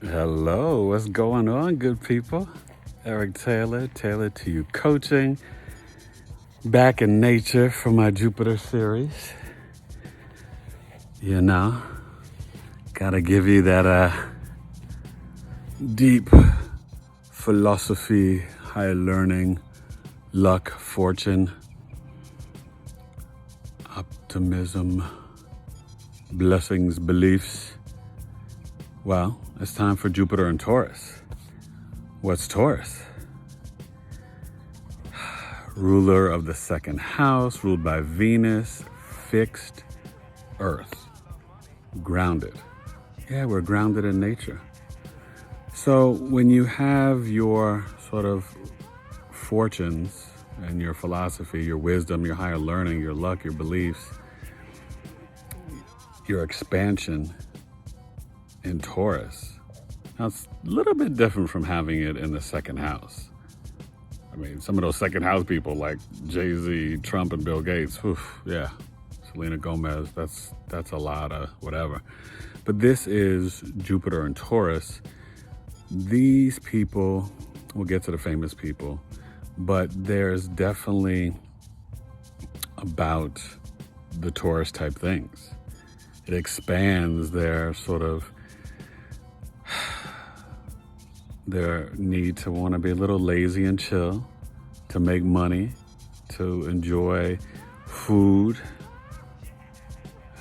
Hello, what's going on, good people? Eric Taylor, Taylor to You Coaching, back in nature for my Jupiter series. You know, gotta give you that deep philosophy, high learning, luck, fortune, optimism, blessings, beliefs. Well, it's time for Jupiter and Taurus. What's Taurus? Ruler of the second house, ruled by Venus, fixed Earth, grounded. Yeah, we're grounded in nature. So when you have your sort of fortunes and your philosophy, your wisdom, your higher learning, your luck, your beliefs, your expansion in Taurus, now it's a little bit different from having it in the second house. I mean, some of those second house people like Jay-Z, Trump, and Bill Gates, yeah, Selena Gomez, that's a lot of whatever. But this is Jupiter and Taurus. These people, we'll get to the famous people, but there's definitely about the Taurus type things. It expands their sort of their need to want to be a little lazy and chill, to make money, to enjoy food,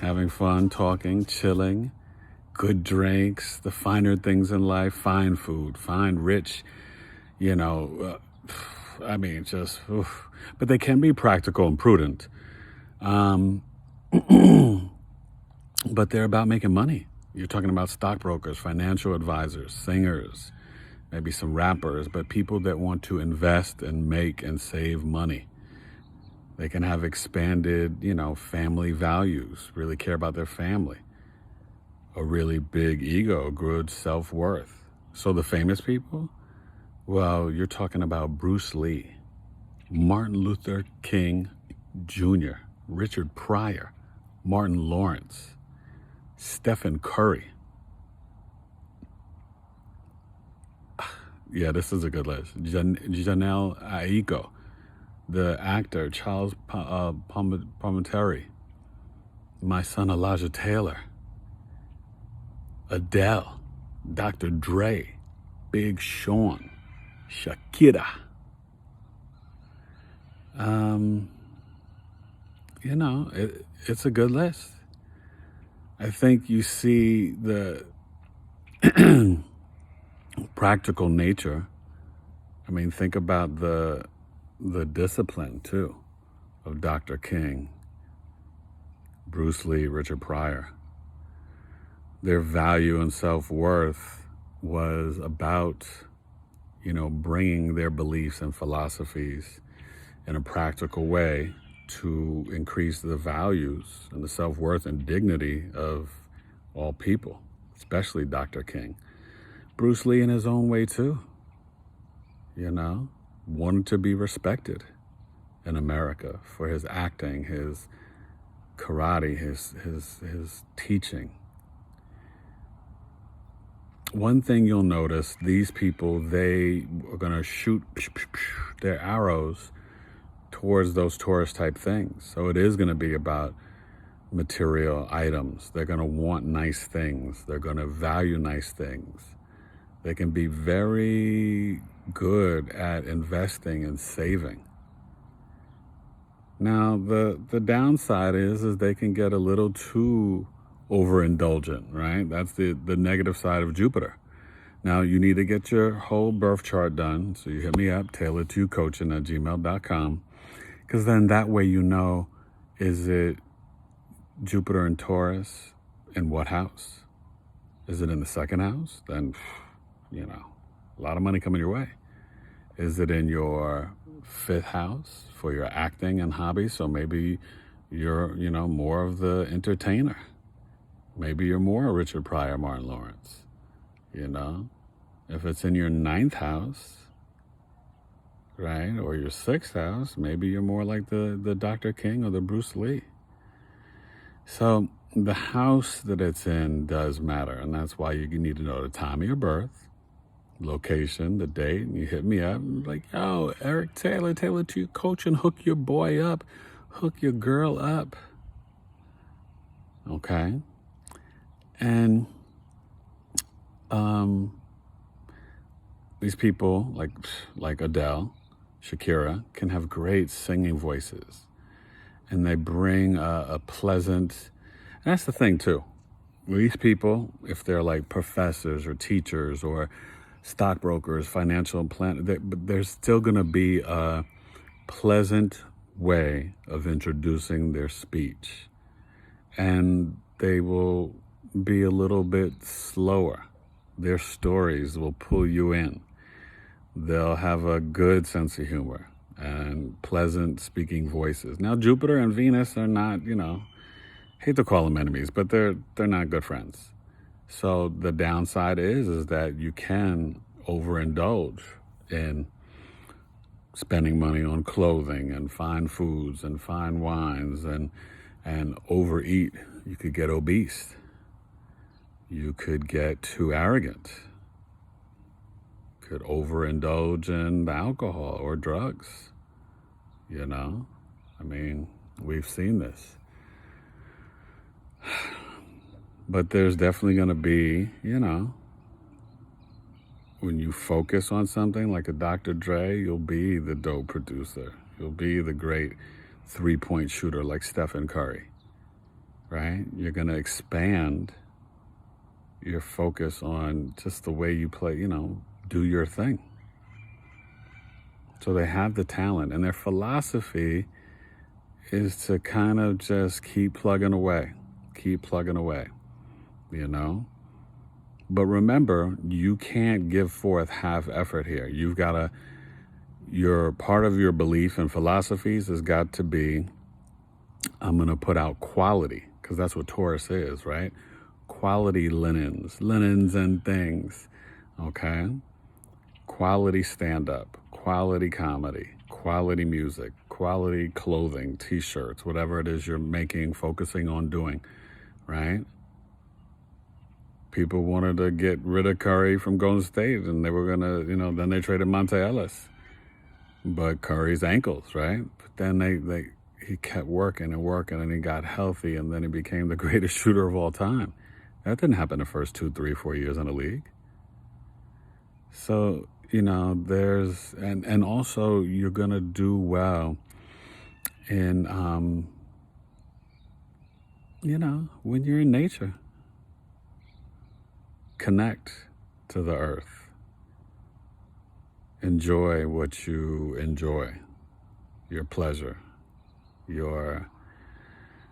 having fun, talking, chilling, good drinks, the finer things in life, fine food, fine, rich, but they can be practical and prudent. But they're about making money. You're talking about stockbrokers, financial advisors, singers, maybe some rappers, but people that want to invest and make and save money. They can have expanded, family values, really care about their family, a really big ego, good self-worth. So the famous people, well, you're talking about Bruce Lee, Martin Luther King Jr., Richard Pryor, Martin Lawrence, Stephen Curry. Yeah, this is a good list. Janelle Aiko, the actor Charles Palminteri, my son Elijah Taylor, Adele, Dr. Dre, Big Sean, Shakira. It's a good list. I think you see the practical nature. I mean, think about the discipline too of Dr. King, Bruce Lee, Richard Pryor. Their value and self-worth was about, bringing their beliefs and philosophies in a practical way to increase the values and the self-worth and dignity of all people, especially Dr. King. Bruce Lee in his own way too, wanted to be respected in America for his acting, his karate, his teaching. One thing you'll notice, these people, they are going to shoot their arrows towards those Taurus type things. So it is going to be about material items. They're going to want nice things. They're going to value nice things. They can be very good at investing and saving. Now, the downside is they can get a little too overindulgent, right? That's the negative side of Jupiter. Now, you need to get your whole birth chart done. So you hit me up, taylor2coaching@gmail.com, because then that way is it Jupiter and Taurus in what house? Is it in the second house? Then, a lot of money coming your way. Is it in your fifth house for your acting and hobbies? So maybe you're, more of the entertainer. Maybe you're more Richard Pryor, Martin Lawrence. If it's in your ninth house, right, or your sixth house, maybe you're more like the Dr. King or the Bruce Lee. So the house that it's in does matter, and that's why you need to know the time of your birth, location, the date, and you hit me up and be like, yo, Eric Taylor, Taylor to your coach, and hook your boy up, hook your girl up. Okay? And these people like Adele, Shakira, can have great singing voices, and they bring a pleasant. And that's the thing too. These people, if they're like professors or teachers or stockbrokers, financial planners, there's still going to be a pleasant way of introducing their speech, and they will be a little bit slower. Their stories will pull you in. They'll have a good sense of humor and pleasant speaking voices. Now, Jupiter and Venus are not, hate to call them enemies, but they're not good friends. So the downside is that you can overindulge in spending money on clothing and fine foods and fine wines and overeat. You could get obese. You could get too arrogant. Could overindulge in the alcohol or drugs. I mean, we've seen this. But there's definitely going to be, when you focus on something like a Dr. Dre, you'll be the dope producer. You'll be the great three-point shooter like Stephen Curry, right? You're going to expand your focus on just the way you play, do your thing. So they have the talent, and their philosophy is to kind of just keep plugging away. But remember, you can't give forth half effort here. Your part of your belief and philosophies has got to be, I'm going to put out quality, because that's what Taurus is, right? Quality linens and things, okay? Quality stand-up, quality comedy, quality music, quality clothing, t-shirts, whatever it is you're making, focusing on doing, right? People wanted to get rid of Curry from Golden State, and they were going to, then they traded Monte Ellis. But Curry's ankles, right? But then he kept working, and he got healthy, and then he became the greatest shooter of all time. That didn't happen the first 2, 3, 4 years in the league. So, there's, and also you're going to do well in, when you're in nature. Connect to the earth. Enjoy what you enjoy. Your pleasure.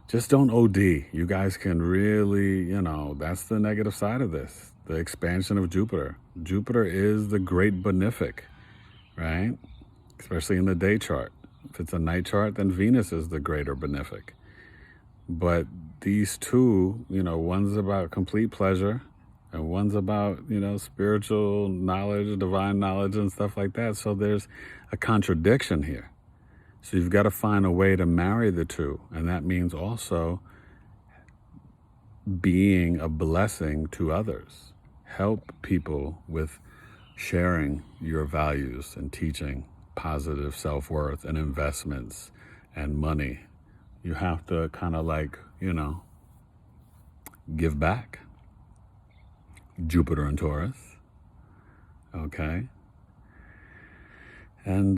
Just don't OD. You guys can really, that's the negative side of this. The expansion of Jupiter. Jupiter is the great benefic, right? Especially in the day chart. If it's a night chart, then Venus is the greater benefic. But these two, one's about complete pleasure, and one's about, spiritual knowledge, divine knowledge, and stuff like that. So there's a contradiction here. So you've got to find a way to marry the two. And that means also being a blessing to others. Help people with sharing your values and teaching positive self-worth and investments and money. You have to kind of give back. Jupiter and Taurus. Okay. And,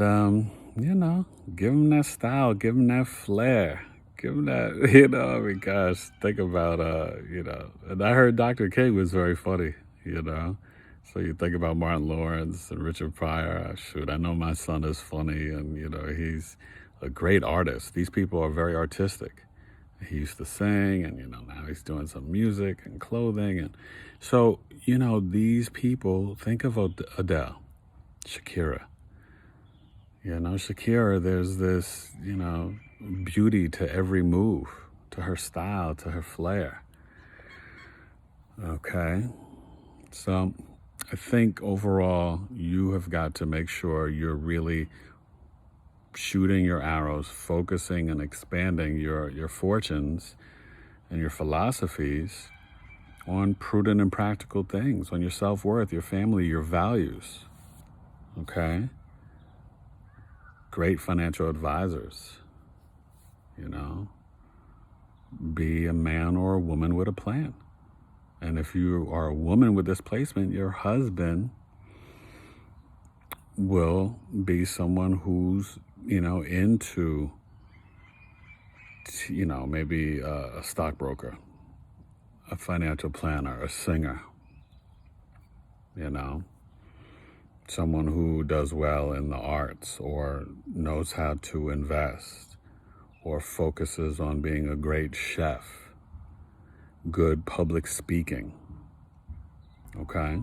give them that style, give them that flair, give them that, because think about, and I heard Dr. King was very funny, So you think about Martin Lawrence and Richard Pryor. Shoot, I know my son is funny, and, he's a great artist. These people are very artistic. He used to sing, and, now he's doing some music and clothing. And so, these people, think of Adele, Shakira. Shakira, there's this, beauty to every move, to her style, to her flair. Okay. So I think overall you have got to make sure you're really shooting your arrows, focusing and expanding your fortunes and your philosophies on prudent and practical things, on your self-worth, your family, your values. Okay? Great financial advisors. Be a man or a woman with a plan. And if you are a woman with this placement, your husband will be someone who's, into, maybe a stockbroker, a financial planner, a singer, someone who does well in the arts or knows how to invest or focuses on being a great chef, good public speaking, okay?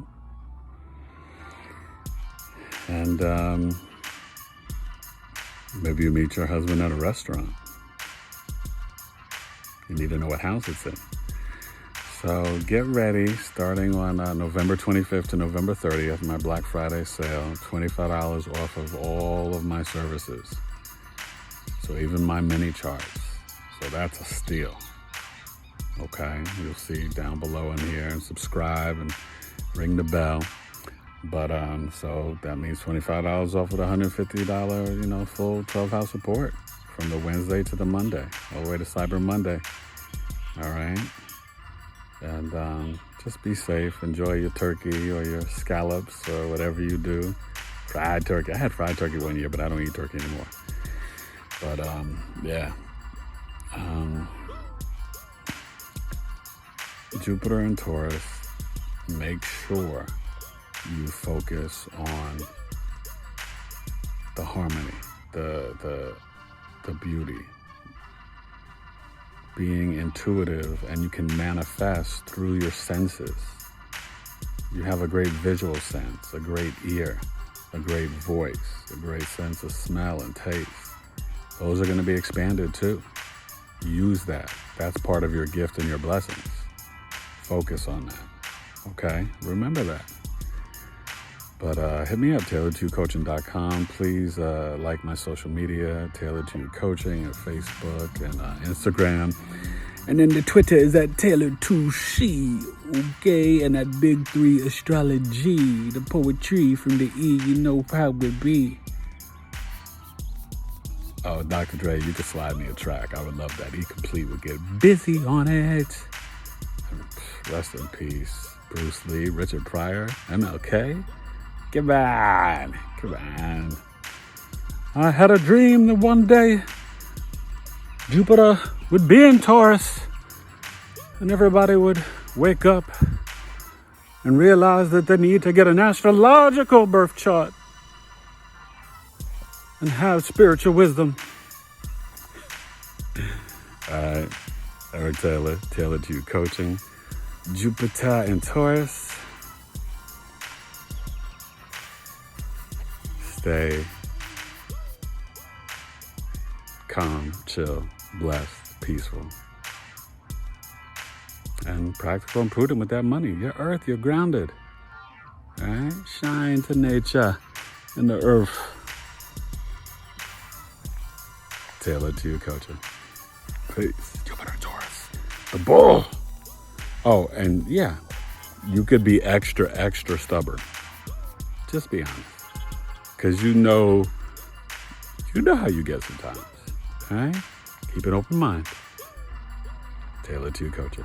And maybe you meet your husband at a restaurant. You need to know what house it's in. So get ready, starting on November 25th to November 30th, my Black Friday sale, $25 off of all of my services. So even my mini charts. So that's a steal. Okay, you'll see down below in here, and subscribe and ring the bell. But so that means $25 off with $150, full 12-house support from the Wednesday to the Monday, all the way to Cyber Monday. All right. And just be safe. Enjoy your turkey or your scallops or whatever you do. Fried turkey. I had fried turkey one year, but I don't eat turkey anymore. But yeah. Jupiter and Taurus, make sure you focus on the harmony, the beauty, being intuitive, and you can manifest through your senses. You have a great visual sense, a great ear, a great voice, a great sense of smell and taste. Those are going to be expanded too. Use that. That's part of your gift and your blessings. Focus on that. Okay? Remember that. But hit me up, taylor2coaching.com. Please like my social media, Taylor2 Coaching, at Facebook and Instagram. And then the Twitter is at Taylor2She, okay? And that Big 3 Astrology, the poetry from the E, you know how it be. Oh, Dr. Dre, you could slide me a track. I would love that. E-Complete would get busy on it. Rest in peace. Bruce Lee, Richard Pryor, MLK. Come on. I had a dream that one day Jupiter would be in Taurus and everybody would wake up and realize that they need to get an astrological birth chart and have spiritual wisdom. All right, Eric Taylor, Taylor2 Coaching, Jupiter and Taurus. Stay calm, chill, blessed, peaceful, and practical and prudent with that money. You're earth, you're grounded. All right? Shine to nature and the earth. Taylor2 Coaching. Peace. Jupiter and Taurus. The bull. Oh, and yeah, you could be extra stubborn. Just be honest. Because you know how you get sometimes. All right? Keep an open mind. Taylor2 Coaching.